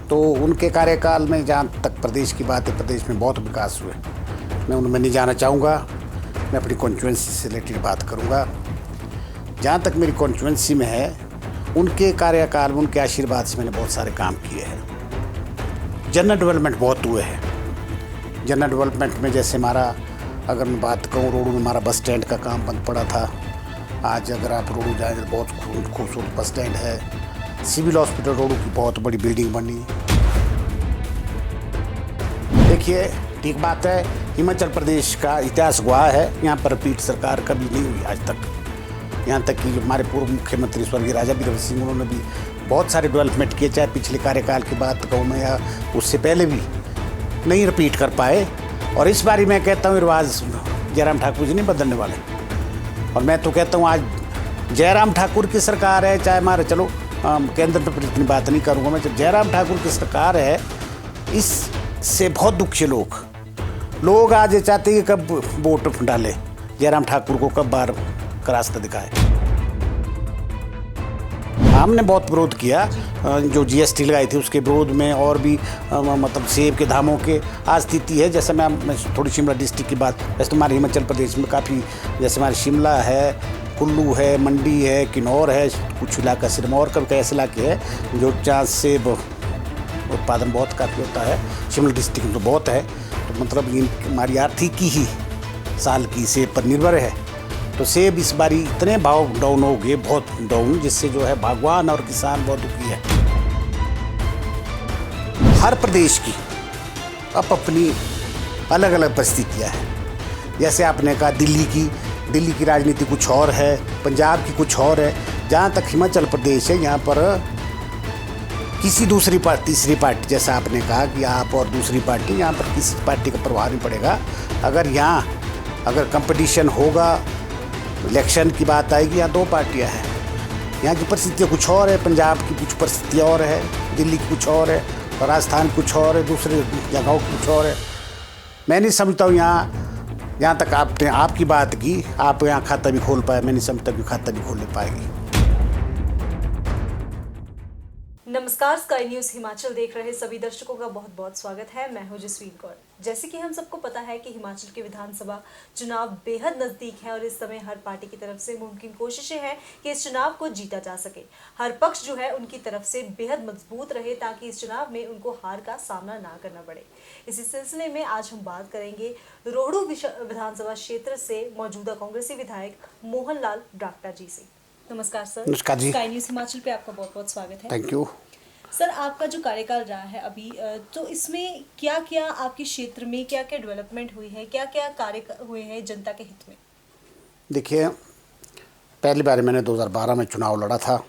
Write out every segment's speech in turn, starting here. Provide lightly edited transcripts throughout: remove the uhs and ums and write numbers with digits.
तो उनके कार्यकाल में जहाँ तक प्रदेश की बात है, प्रदेश में बहुत विकास हुए। मैं उनमें नहीं जाना चाहूँगा, मैं अपनी कॉन्स्टिट्यूंसी से रिलेटेड बात करूँगा। जहाँ तक मेरी कॉन्स्टिट्यूंसी में है, उनके कार्यकाल में उनके आशीर्वाद से मैंने बहुत सारे काम किए हैं। जनरल डेवलपमेंट बहुत हुए हैं। जनरल डेवलपमेंट में जैसे हमारा, अगर मैं बात कहूँ, रोडू में हमारा बस स्टैंड का काम बंद पड़ा था। आज अगर आप रोडू जाएँ तो बहुत खूबसूरत बस स्टैंड है। सिविल हॉस्पिटल रोडू की बहुत बड़ी बिल्डिंग बनी। देखिए, ठीक बात है, हिमाचल प्रदेश का इतिहास गवाह है, यहाँ पर रिपीट सरकार कभी नहीं हुई आज तक। यहाँ तक कि हमारे पूर्व मुख्यमंत्री स्वर्गीय राजा बीरबल सिंह, उन्होंने भी बहुत सारे डेवलपमेंट किए, चाहे पिछले कार्यकाल की बात कहूँ मैं या उससे पहले भी, नहीं रिपीट कर पाए। और इस बारी मैं कहता हूँ रिवाज जयराम ठाकुर जी नहीं बदलने वाले। और मैं तो कहता हूँ आज जयराम ठाकुर की सरकार है, चाहे हमारे, चलो केंद्र पर इतनी बात नहीं करूँगा मैं, जब जयराम ठाकुर की सरकार है, इससे बहुत दुखी लोग आज ये चाहते हैं कि कब वोट डाले, जयराम ठाकुर को कब बार का रास्ता दिखाए। हमने बहुत विरोध किया, जो जीएसटी लगाई थी उसके विरोध में, और भी मतलब सेब के दामों के आज स्थिति है। जैसे मैं थोड़ी शिमला डिस्ट्रिक्ट की बात, वैसे तो हमारे हिमाचल प्रदेश में काफ़ी, जैसे हमारे शिमला है, कुल्लू है, मंडी है, किन्नौर है, कुछ इलाका सिरमौर का ऐसे इलाके है जो जहाँ सेब उत्पादन बहुत काफ़ी होता है। शिमला डिस्ट्रिक्ट में तो बहुत है, तो मतलब हमारी आर्थिकी ही साल की सेब पर निर्भर है। तो सेब इस बारी इतने भाव डाउन हो गए, बहुत डाउन, जिससे जो है बागवान और किसान बहुत दुखी है। हर प्रदेश की अपनी अलग अलग परिस्थितियाँ हैं। जैसे आपने कहा दिल्ली की राजनीति कुछ और है, पंजाब की कुछ और है। जहाँ तक हिमाचल प्रदेश है, यहाँ पर किसी दूसरी पार्टी, तीसरी पार्टी, जैसा आपने कहा कि आप और दूसरी पार्टी, यहाँ पर किसी पार्टी का प्रभाव नहीं पड़ेगा। अगर कंपटीशन होगा, इलेक्शन की बात आएगी, यहाँ दो पार्टियाँ हैं। यहाँ की परिस्थितियाँ कुछ और है, पंजाब की कुछ परिस्थितियाँ और है, दिल्ली की कुछ और है, और राजस्थान कुछ और है, दूसरे जगहों की कुछ और है। मैं नहीं समझता हूँ यहाँ तक आपने आपकी बात की, आप यहाँ खाता भी खोल पाए, मैं नहीं समझता कि खाता भी खोल पाएगी। नमस्कार, स्काई न्यूज हिमाचल देख रहे सभी दर्शकों का बहुत बहुत स्वागत है। मैं हूं जसवीर कौर। जैसे कि हम सबको पता है कि हिमाचल के विधानसभा चुनाव बेहद नजदीक है और इस समय हर पार्टी की तरफ से मुमकिन कोशिशें हैं कि इस चुनाव को जीता जा सके। हर पक्ष जो है उनकी तरफ से बेहद मजबूत रहे ताकि इस चुनाव में उनको हार का सामना ना करना पड़े। इसी सिलसिले में आज हम बात करेंगे रोहडू विधानसभा क्षेत्र से मौजूदा कांग्रेसी विधायक मोहन लाल ब्राक्टा जी से। नमस्कार सर। नमस्कार जी। स्काई न्यूज हिमाचल पे आपका बहुत बहुत स्वागत है। थैंक यू सर, आपका जो कार्यकाल रहा है अभी, तो इसमें क्या क्या आपके क्षेत्र में क्या क्या डेवलपमेंट हुई है, क्या क्या कार्य हुए हैं जनता के हित में? देखिए, पहली बार मैंने 2012 में चुनाव लड़ा था।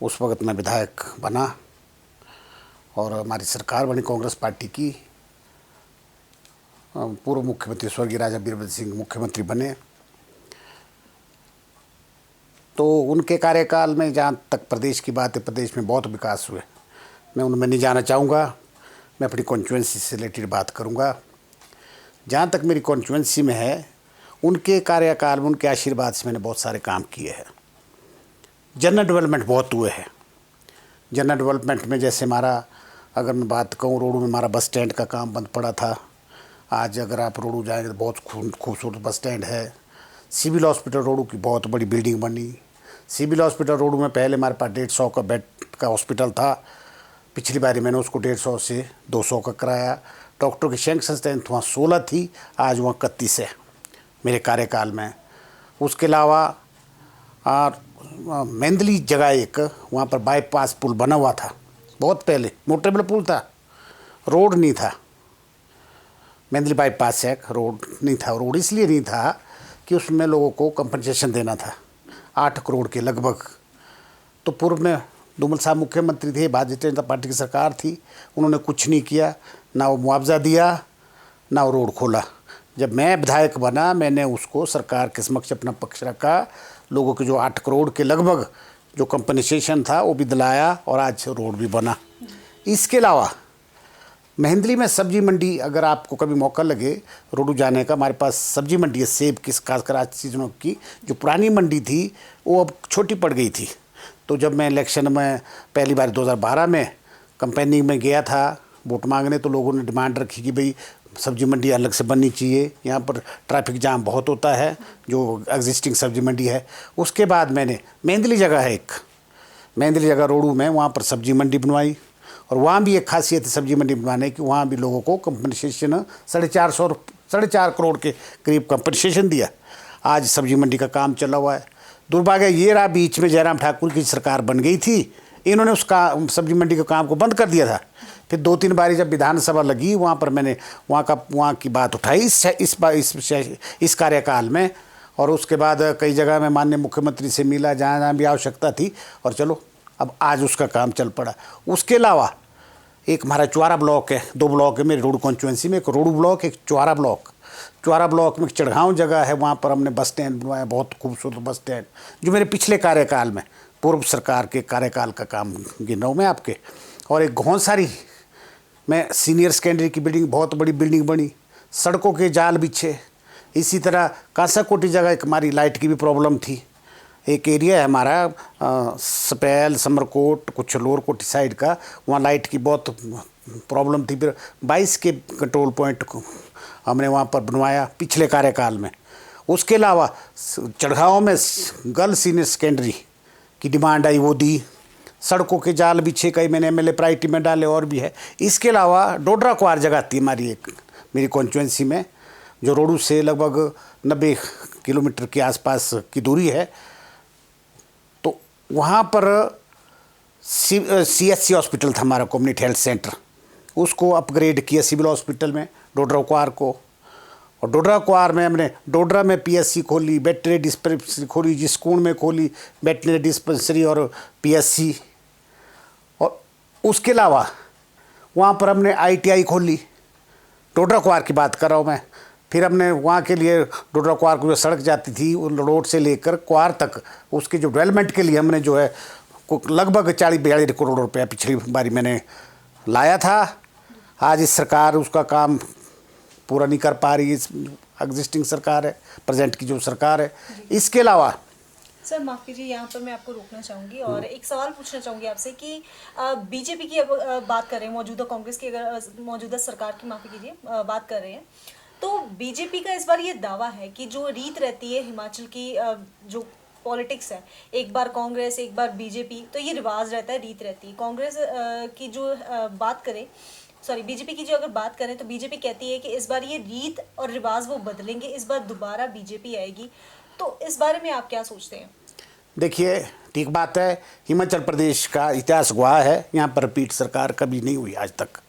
उस वक्त मैं विधायक बना और हमारी सरकार बनी कांग्रेस पार्टी की। पूर्व मुख्यमंत्री स्वर्गीय राजा बीरबल सिंह मुख्यमंत्री बने। तो उनके कार्यकाल में जहाँ तक प्रदेश की बात है, प्रदेश में बहुत विकास हुए। मैं उनमें नहीं जाना चाहूँगा, मैं अपनी कॉन्स्टिट्यूंसी से रिलेटेड बात करूँगा। जहाँ तक मेरी कॉन्स्टिट्यूंसी में है, उनके कार्यकाल में उनके आशीर्वाद से मैंने बहुत सारे काम किए हैं। जनरल डेवलपमेंट बहुत हुए हैं। जनरल डेवलपमेंट में जैसे हमारा, अगर मैं बात कहूँ, रोडू में हमारा बस स्टैंड का काम बंद पड़ा था। आज अगर आप रोडू जाएंगे तो बहुत खूबसूरत बस स्टैंड है। सिविल हॉस्पिटल रोडू की बहुत बड़ी बिल्डिंग बनी। सिविल हॉस्पिटल रोडू में पहले हमारे पास 150 का बेड का हॉस्पिटल था। पिछली बारी मैंने उसको 150 से 200 का कराया। डॉक्टर की संख्या स्ट्रेंथ वहाँ 16 थी, आज वहाँ 31 है मेरे कार्यकाल में। उसके अलावा मेंदली जगह एक, वहाँ पर बाईपास पुल बना हुआ था बहुत पहले, मोटरेबल पुल था, रोड नहीं था। मेंदली बाईपास से रोड नहीं था। रोड इसलिए नहीं था कि उसमें लोगों को कंपनसेशन देना था, 8 करोड़ के लगभग। तो पूर्व में धूमल साहब मुख्यमंत्री थे, भारतीय जनता पार्टी की सरकार थी, उन्होंने कुछ नहीं किया, ना वो मुआवजा दिया ना वो रोड खोला। जब मैं विधायक बना, मैंने उसको सरकार के समक्ष अपना पक्ष रखा। लोगों के जो 8 करोड़ के लगभग जो कंपनसेशन था वो भी दिलाया और आज रोड भी बना। इसके अलावा मेहंदली में सब्जी मंडी, अगर आपको कभी मौका लगे रोडू जाने का, हमारे पास सब्जी मंडी है, सेब की खासकर आज सीजनों की। जो पुरानी मंडी थी वो अब छोटी पड़ गई थी, तो जब मैं इलेक्शन में पहली बार 2012 में कंपेनिंग में गया था वोट मांगने, तो लोगों ने डिमांड रखी कि भाई सब्जी मंडी अलग से बननी चाहिए, यहाँ पर ट्रैफिक जाम बहुत होता है जो एग्जिस्टिंग सब्जी मंडी है। उसके बाद मैंने मेंदली जगह है एक, मेंदली जगह रोडू में, वहाँ पर सब्जी मंडी बनवाई। और वहाँ भी एक खासियत है सब्जी मंडी बनवाने की, वहाँ भी लोगों को कंपनसेशन 4.5 करोड़ के करीब कंपनसेशन दिया। आज सब्जी मंडी का काम चला हुआ है। दुर्भाग्य ये रहा, बीच में जयराम ठाकुर की सरकार बन गई थी, इन्होंने उसका सब्जी मंडी के काम को बंद कर दिया था। फिर 2-3 बारी जब विधानसभा लगी, वहाँ पर मैंने वहाँ की बात उठाई इस कार्यकाल में, और उसके बाद कई जगह मैं माननीय मुख्यमंत्री से मिला जहाँ जहाँ भी आवश्यकता थी, और चलो अब आज उसका काम चल पड़ा। उसके अलावा एक हमारा चुआरा ब्लॉक है, 2 ब्लॉक है मेरे रोड कॉन्स्टिट्यूंसी में, एक रोडू ब्लॉक, एक चुआरा ब्लॉक। चुआरा ब्लॉक में चढ़गांव जगह है, वहाँ पर हमने बस स्टैंड बनवाया, बहुत खूबसूरत बस स्टैंड, जो मेरे पिछले कार्यकाल में पूर्व सरकार के कार्यकाल का काम गिन रहा हूँ मैं आपके। और एक घोंसारी में सीनियर सेकेंडरी की बिल्डिंग, बहुत बड़ी बिल्डिंग बनी, सड़कों के जाल बिछे। इसी तरह कांसाकोटी जगह एक हमारी लाइट की भी प्रॉब्लम थी। एक एरिया है हमारा सपैल, समरकोट, कुछ लोअर कोटी साइड का, वहाँ लाइट की बहुत प्रॉब्लम थी। फिर 22 के कंट्रोल पॉइंट को हमने वहाँ पर बनवाया पिछले कार्यकाल में। उसके अलावा चढ़गांव में गर्ल सीनियर सेकेंडरी की डिमांड आई, वो दी। सड़कों के जाल बिछे, कई मैंने एमएलए प्रायोरिटी में डाले, और भी है। इसके अलावा डोडरा कुआर जगह आती है हमारी एक, मेरी कॉन्स्टिट्यूंसी में, जो रोडू से लगभग 90 किलोमीटर के आसपास की दूरी है। तो वहाँ पर CHC हॉस्पिटल था हमारा, कम्युनिटी हेल्थ सेंटर, उसको अपग्रेड किया सिविल हॉस्पिटल में डोडरा कुआर को। और डोडरा कुआर में हमने डोडरा में PSC खोली, वेटनरी डिस्पेंसरी खोली, जिसकून में खोली वेटनरी डिस्पेंसरी और PSC। और उसके अलावा वहाँ पर हमने ITI खोली, डोडरा कुआर की बात कर रहा हूँ मैं। फिर हमने वहाँ के लिए डोडरा कुआर को जो सड़क जाती थी उन रोड से लेकर कुआर तक, उसके जो डेवलपमेंट के लिए हमने जो है लगभग 40-42 करोड़ रुपया पिछली बारी मैंने लाया था। आज इस सरकार उसका काम पूरा नहीं कर पा रही, इस एग्जिस्टिंग सरकार है, प्रेजेंट की जो सरकार है। इसके अलावा सर माफ़ कीजिए, यहाँ पर मैं आपको रोकना चाहूँगी और एक सवाल पूछना चाहूँगी आपसे कि बीजेपी की अब बात कर रहे हैं, मौजूदा कांग्रेस की, अगर मौजूदा सरकार की माफ़ी कीजिए बात कर रहे हैं, तो बीजेपी का इस बार ये दावा है कि जो रीत रहती है हिमाचल की, जो पॉलिटिक्स है, एक बार कांग्रेस एक बार बीजेपी, तो ये रिवाज रहता है, रीत रहती है। कांग्रेस की जो बात करें, सॉरी बीजेपी की जो अगर बात करें, तो बीजेपी कहती है कि इस बार ये रीत और रिवाज वो बदलेंगे, इस बार दोबारा बीजेपी आएगी। तो इस बारे में आप क्या सोचते हैं? देखिए, ठीक बात है, हिमाचल प्रदेश का इतिहास गवाह है, यहाँ पर रिपीट सरकार कभी नहीं हुई आज तक।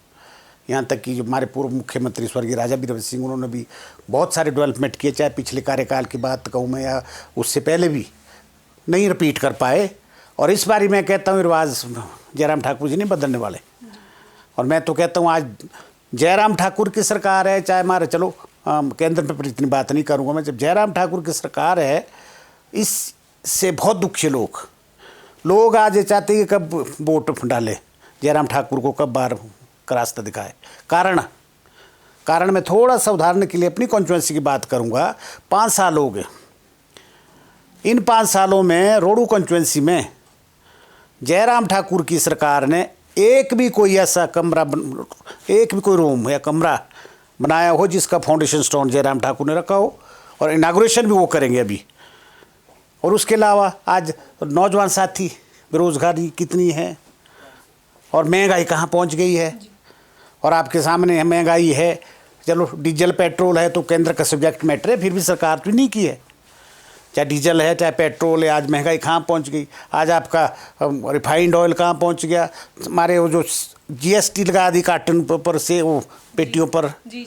यहाँ तक कि जो हमारे पूर्व मुख्यमंत्री स्वर्गीय राजा बीरबल सिंह, उन्होंने भी बहुत सारे डेवलपमेंट किए, चाहे पिछले कार्यकाल की बात कहूँ मैं या उससे पहले भी, नहीं रिपीट कर पाए। और इस बारी मैं कहता हूँ रिवाज जयराम ठाकुर जी नहीं बदलने वाले। और मैं तो कहता हूँ आज जयराम ठाकुर की सरकार है, चाहे हमारे, चलो केंद्र पर इतनी बात नहीं करूँगा मैं, जब जयराम ठाकुर की सरकार है, इससे बहुत दुखी लोग आज ये चाहते हैं कि कब वोट डाले जयराम ठाकुर को, कब बार का रास्ता दिखाए। कारण मैं थोड़ा सा उदाहरण के लिए अपनी कॉन्स्टिट्यूंसी की बात करूँगा। 5 साल हो गए, इन 5 सालों में रोडू कॉन्स्टिट्यूंसी में जयराम ठाकुर की सरकार ने एक भी कोई ऐसा कमरा, एक भी कोई रूम या कमरा बनाया हो जिसका फाउंडेशन स्टोन जयराम ठाकुर ने रखा हो, और इनाग्रेशन भी वो करेंगे अभी। और उसके अलावा आज नौजवान साथी, बेरोजगारी कितनी है और महंगाई कहाँ पहुँच गई है, और आपके सामने महंगाई है। चलो डीजल पेट्रोल है तो केंद्र का सब्जेक्ट मैटर है, फिर भी सरकार तो नहीं की है, चाहे डीजल है चाहे पेट्रोल है। आज महंगाई कहाँ पहुँच गई, आज आपका रिफाइंड ऑयल कहाँ पहुँच गया, हमारे वो जो GST लगा दी कार्टन पर से वो पेटियों पर। जी।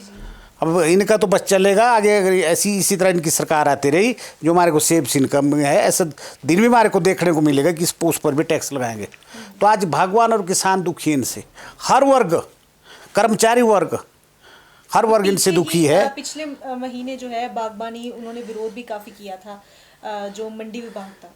अब इनका तो बस चलेगा आगे, अगर इसी तरह इनकी सरकार आती रही, जो हमारे को सेव्स इनकम है, ऐसा दिन भी हमारे को देखने को मिलेगा कि उस पर भी टैक्स लगाएंगे। तो आज भगवान और किसान दुखी इनसे, हर वर्ग, कर्मचारी वर्ग, हर वर्ग इनसे दुखी है। पिछले महीने जो है बागबानी, उन्होंने विरोध भी काफ़ी किया था, जो मंडी विभाग था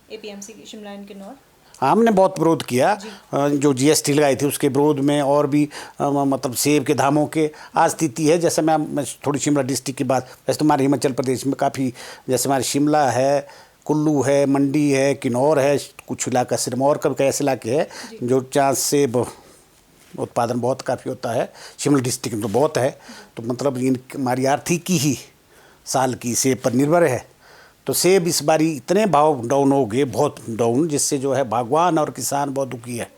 APMC शिमला एंड किन्नौर, हमने बहुत विरोध किया। जो GST लगाई थी उसके विरोध में, और भी मतलब सेब के दामों के आज स्थिति है। जैसे मैं थोड़ी शिमला डिस्ट्रिक्ट की बात, वैसे तो हमारे हिमाचल प्रदेश में काफ़ी, जैसे हमारे शिमला है, कुल्लू है, मंडी है, किन्नौर है, कुछ इलाका सिरमौर का भी ऐसे इलाके है जो चांस से उत्पादन बहुत काफ़ी होता है। शिमला डिस्ट्रिक्ट में तो बहुत है। तो मतलब इन हमारी आर्थिकी ही साल की सेब पर निर्भर है। तो सेब इस बारी इतने भाव डाउन हो गए, बहुत डाउन, जिससे जो है बागवान और किसान बहुत दुखी है।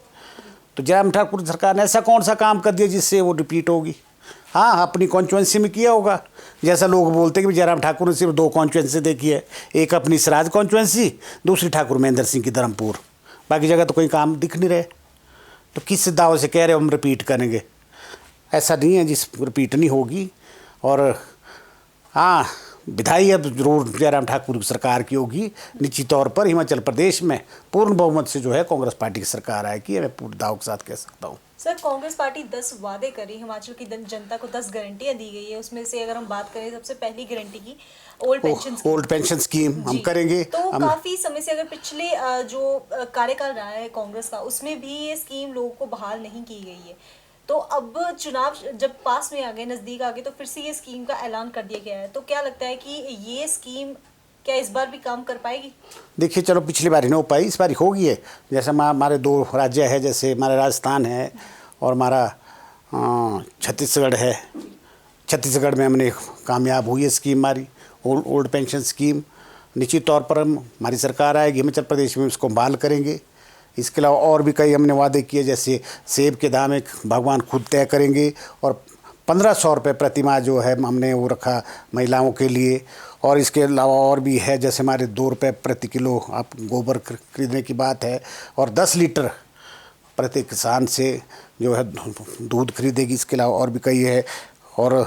तो जयराम ठाकुर सरकार ने ऐसा कौन सा काम कर दिया जिससे वो रिपीट होगी? हाँ, अपनी कॉन्स्टिट्यूंसी में किया होगा। जैसा लोग बोलते हैं कि जयराम ठाकुर ने सिर्फ 2 कॉन्स्टिट्यूंसी देखी है, एक अपनी सराज कॉन्स्टिट्यूंसी, दूसरी ठाकुर महेंद्र सिंह की धर्मपुर। बाकी जगह तो कोई काम दिख नहीं रहे। तो किस दाव से कह रहे हो हम रिपीट करेंगे? ऐसा नहीं है जिस रिपीट नहीं होगी। और हाँ, विधायी अब जरूर जयराम ठाकुर की सरकार की होगी। निश्चित तौर पर हिमाचल प्रदेश में पूर्ण बहुमत से जो है कांग्रेस पार्टी की सरकार आएगी, मैं पूरे दाव के साथ कह सकता हूँ। सर, कांग्रेस पार्टी 10 वादे करी, हिमाचल की जनता को 10 गारंटियां दी गई है। उसमें से अगर हम बात करें सबसे पहली गारंटी की ओल्ड पेंशन स्कीम हम करेंगे। तो काफी समय से अगर पिछले जो कार्यकाल रहा है कांग्रेस का, उसमें भी ये स्कीम लोगों को बहाल नहीं की गई है। तो अब चुनाव जब पास में आ गए, नजदीक आ गए, तो फिर से ये स्कीम का ऐलान कर दिया गया है। तो क्या लगता है कि ये स्कीम क्या इस बार भी काम कर पाएगी? देखिए, चलो पिछली बार ही नहीं हो पाई, इस बार होगी है। जैसे हमारे 2 राज्य है, जैसे हमारा राजस्थान है और हमारा छत्तीसगढ़ है। छत्तीसगढ़ में हमने कामयाब हुई है स्कीम हमारी ओल्ड पेंशन स्कीम। निश्चित तौर पर हमारी सरकार आएगी, हिमाचल प्रदेश में उसको बहाल करेंगे। इसके अलावा और भी कई हमने वादे किए, जैसे सेब के दाम एक भगवान खुद तय करेंगे और 1500 रुपये प्रति माह जो है हमने वो रखा महिलाओं के लिए। और इसके अलावा और भी है, जैसे हमारे 2 रुपये प्रति किलो आप गोबर खरीदने की बात है और 10 लीटर प्रति किसान से जो है दूध खरीदेगी। इसके अलावा और भी कई है और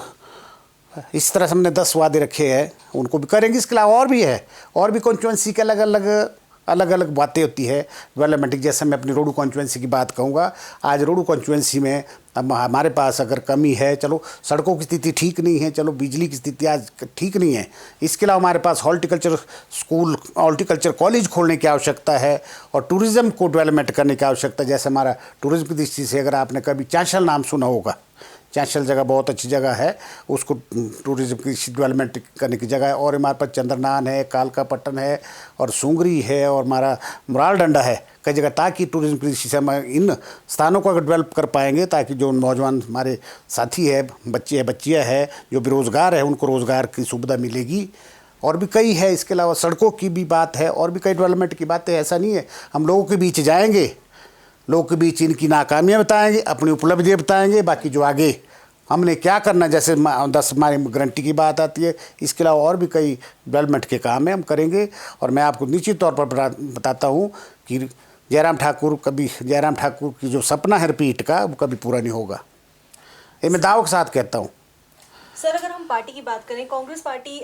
इस तरह से हमने 10 वादे रखे हैं, उनको भी करेंगे। इसके अलावा और भी है, और भी कॉन्स्टिट्यूंसी के अलग अलग बातें होती है डेवलपमेंट की। जैसे मैं अपनी रोडू कॉन्स्टिट्यूंसी की बात कहूँगा, आज रोडू कॉन्स्टिट्यूंसी में अब हमारे पास अगर कमी है, चलो सड़कों की स्थिति ठीक नहीं है, चलो बिजली की स्थिति आज ठीक नहीं है। इसके अलावा हमारे पास हॉर्टिकल्चर स्कूल, हॉर्टिकल्चर कॉलेज खोलने की आवश्यकता है और टूरिज़्म को डेवलपमेंट करने की आवश्यकता है। जैसे हमारा टूरिज़्म की दृष्टि से अगर आपने कभी चांशल नाम सुना होगा, चांशल जगह बहुत अच्छी जगह है, उसको टूरिज़्म की डेवलपमेंट करने की जगह है। और हमारे पास चंद्रनान है, कालकापट्टन है और सुंगरी है और हमारा मुराल डंडा है कई जगह, ताकि टूरिज़्म की दृष्टि से हम इन स्थानों को अगर डेवलप कर पाएंगे, ताकि जो नौजवान हमारे साथी है, बच्चे हैं, बच्चियाँ हैं जो बेरोज़गार है, उनको रोज़गार की सुविधा मिलेगी। और भी कई है, इसके अलावा सड़कों की भी बात है और भी कई डेवलपमेंट की बातें। ऐसा नहीं है, हम लोगों के बीच जाएंगे, लोगों के बीच इनकी नाकामियाँ बताएंगे, अपनी उपलब्धियाँ बताएंगे, बाकी जो आगे हमने क्या करना, जैसे 10 हमारी गारंटी की बात आती है। इसके अलावा और भी कई डेवलपमेंट के काम है, हम करेंगे। और मैं आपको निश्चित तौर पर बताता हूँ कि जयराम ठाकुर की जो सपना है रिपीट का, वो कभी पूरा नहीं होगा। ये मैं दाव के साथ कहता हूँ। सर, अगर हम पार्टी की बात करें, कांग्रेस पार्टी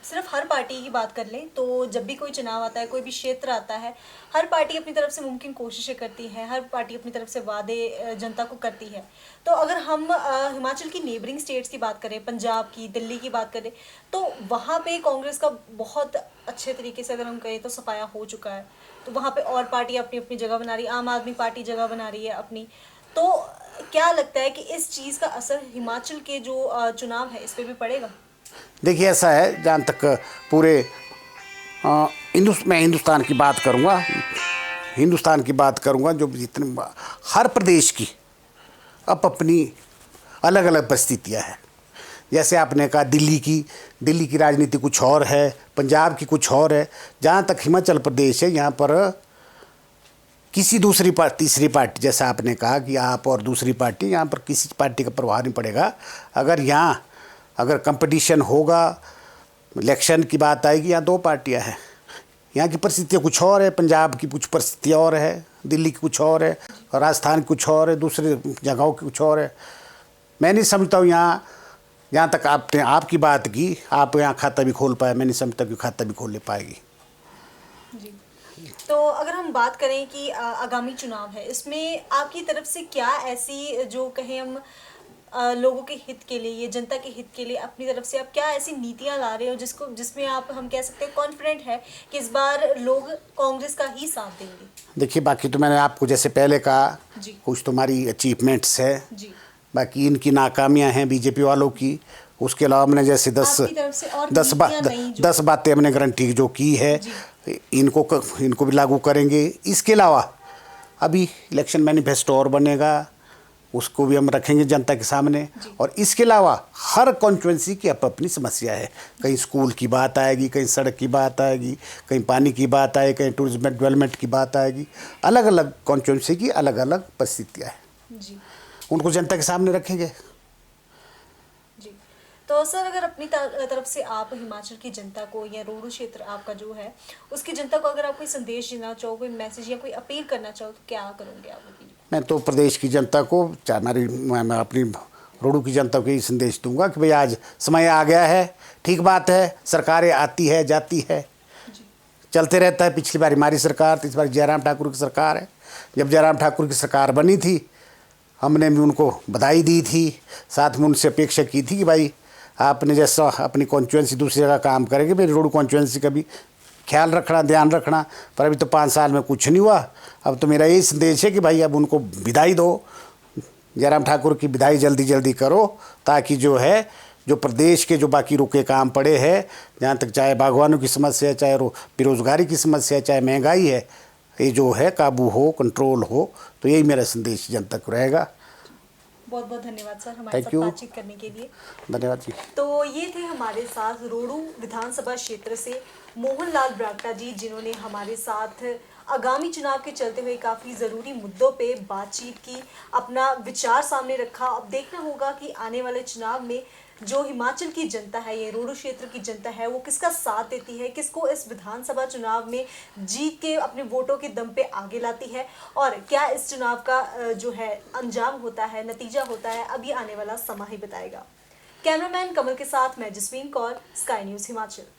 सिर्फ हर पार्टी की बात कर लें तो जब भी कोई चुनाव आता है, कोई भी क्षेत्र आता है, हर पार्टी अपनी तरफ से मुमकिन कोशिशें करती है, हर पार्टी अपनी तरफ से वादे जनता को करती है। तो अगर हम हिमाचल की नेबरिंग स्टेट्स की बात करें, पंजाब की, दिल्ली की बात करें, तो वहाँ पे कांग्रेस का बहुत अच्छे तरीके से अगर हम कहें तो सफाया हो चुका है। तो वहाँ पे और पार्टी अपनी अपनी जगह बना रही है, आम आदमी पार्टी जगह बना रही है अपनी। तो क्या लगता है कि इस चीज़ का असर हिमाचल के जो चुनाव है इस पे भी पड़ेगा? देखिए, ऐसा है, जहाँ तक पूरे मैं हिंदुस्तान की बात करूँगा, जो जितने हर प्रदेश की अपनी अलग अलग परिस्थितियाँ हैं। जैसे आपने कहा दिल्ली की राजनीति कुछ और है, पंजाब की कुछ और है। जहाँ तक हिमाचल प्रदेश है, यहाँ पर किसी तीसरी पार्टी, जैसा आपने कहा कि आप और दूसरी पार्टी, यहाँ पर किसी पार्टी का प्रभाव नहीं पड़ेगा। अगर कंपटीशन होगा, इलेक्शन की बात आएगी, यहाँ 2 पार्टियाँ हैं। यहाँ की परिस्थितियाँ कुछ और है, पंजाब की कुछ परिस्थितियाँ और है, दिल्ली की कुछ और है और राजस्थान की कुछ और है, दूसरी जगहों की कुछ और है। मैं नहीं समझता हूँ जहाँ तक आपने आपकी बात की, आप यहाँ खाता भी खोल पाए, मैं नहीं समझता कि खाता भी खोल ले पाएगी। जी। तो अगर हम बात करें कि आगामी चुनाव है, इसमें आपकी तरफ से क्या ऐसी, जो कहें हम लोगों के हित के लिए, ये जनता के हित के लिए अपनी तरफ से आप क्या ऐसी नीतियां ला रहे हो जिसमें आप, हम कह सकते हैं, कॉन्फिडेंट है कि इस बार लोग कांग्रेस का ही साथ देंगे? देखिए, बाकी तो मैंने आपको जैसे पहले कहा, कुछ तुम्हारी अचीवमेंट्स है, बाकी इनकी नाकामियां हैं बीजेपी वालों की। उसके अलावा हमने जैसे 10 बातें हमने गारंटी जो की है, इनको भी लागू करेंगे। इसके अलावा अभी इलेक्शन मैनिफेस्टो और बनेगा, उसको भी हम रखेंगे जनता के सामने। और इसके अलावा हर कॉन्स्टिट्यूंसी की अपनी समस्या है। कहीं स्कूल की बात आएगी, कहीं सड़क की बात आएगी, कहीं पानी की बात आएगी, कहीं टूरिज्म डेवलपमेंट की बात आएगी। अलग अलग कॉन्स्टिट्यूंसी की अलग अलग परिस्थितियाँ हैं जी उनको जनता के सामने रखेंगे। जी। तो सर, अगर अपनी तरफ से आप हिमाचल की जनता को या रोडू क्षेत्र आपका जो है उसकी जनता को अगर आप कोई संदेश देना चाहो, कोई मैसेज या कोई अपील करना चाहो, तो क्या करोगे आप अपील? मैं तो प्रदेश की जनता को, चाहे मैं अपनी रोडू की जनता को यही संदेश दूंगा कि भाई आज समय आ गया है। ठीक बात है, सरकारें आती है जाती है, चलते रहता है। पिछली बार हमारी सरकार थी, इस बार जयराम ठाकुर की सरकार है। जब जयराम ठाकुर की सरकार बनी थी, हमने भी उनको बधाई दी थी, साथ में उनसे अपेक्षा की थी कि भाई आपने जैसा अपनी कॉन्स्टिट्यूंसी दूसरी जगह काम करेंगे, मेरी रोडू कॉन्स्टिट्यूंसी का भी ख्याल रखना, ध्यान रखना। पर अभी तो 5 साल में कुछ नहीं हुआ। अब तो मेरा यही संदेश है कि भाई अब उनको विदाई दो, जयराम ठाकुर की विदाई जल्दी जल्दी करो, ताकि जो है जो प्रदेश के जो बाकी रुके काम पड़े हैं, जहाँ तक चाहे बागवानों की समस्या, चाहे बेरोजगारी की समस्या, चाहे महंगाई है, ये जो है काबू हो, कंट्रोल हो। तो यही मेरा संदेश जनता को रहेगा। बहुत बहुत धन्यवाद सर हमारे साथ बातचीत करने के लिए। धन्यवाद जी। तो ये थे हमारे साथ रोडू विधानसभा क्षेत्र से मोहन लाल ब्राक्टा जी, जिन्होंने हमारे साथ आगामी चुनाव के चलते हुए काफ़ी ज़रूरी मुद्दों पे बातचीत की, अपना विचार सामने रखा। अब देखना होगा कि आने वाले चुनाव में जो हिमाचल की जनता है, ये रोडू क्षेत्र की जनता है, वो किसका साथ देती है, किसको इस विधानसभा चुनाव में जीत के अपने वोटों के दम पे आगे लाती है, और क्या इस चुनाव का जो है अंजाम होता है, नतीजा होता है, अभी आने वाला समय ही बताएगा। कैमरामैन कमल के साथ मैं जसवीन कौर, स्काई न्यूज़ हिमाचल।